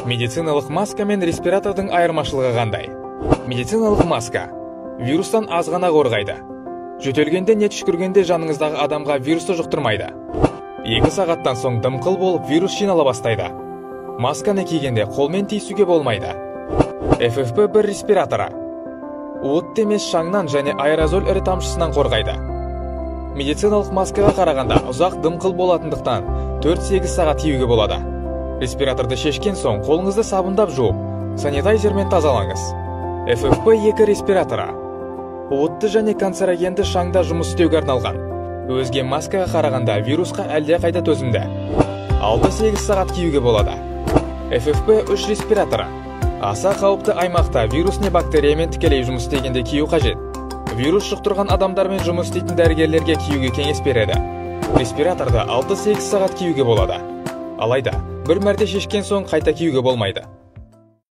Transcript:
Медициналық маска мен респиратордың айырмашылығы қандай? Медициналық маска вирустан аз ғана қорғайды. Жөтелгенде не түшкіргенде жаныңыздағы адамға вирусты жұқтырмайды. 2 сағаттан соң дымқыл болып вирус жинала бастайды. Масканы кигенде қолмен тиісуге болмайды. FFP1 респираторы уытты емес шаңнан және аэрозоль ірі тамшысынан қорғайды. Медициналық маскаға қарағанда ұзақ дымқыл болатындықтан 4-8 сағат киюге болады. Респираторды шешкен соң қолыңызды сабындап жуып, санитайзермен тазалаңыз. FFP2 респираторы уытты және канцерогенді шаңда жұмыс істеуге арналған. Өзге маскаға қарағанда вирусқа әлде қайда төзімді. 6-8 сағат киюге болады. FFP3 респираторы аса қауіпті аймақта вирус не бактериямен тікелей жұмыс істегенде кию қажет. Вирус жұқтырған адамдармен жұмыс істейтін дәрігерлерге киюге кеңес береді. Респираторды 6-8 сағат киюге болады. Алайда, бір мәрте шешкен соң қайта киюге болмайды.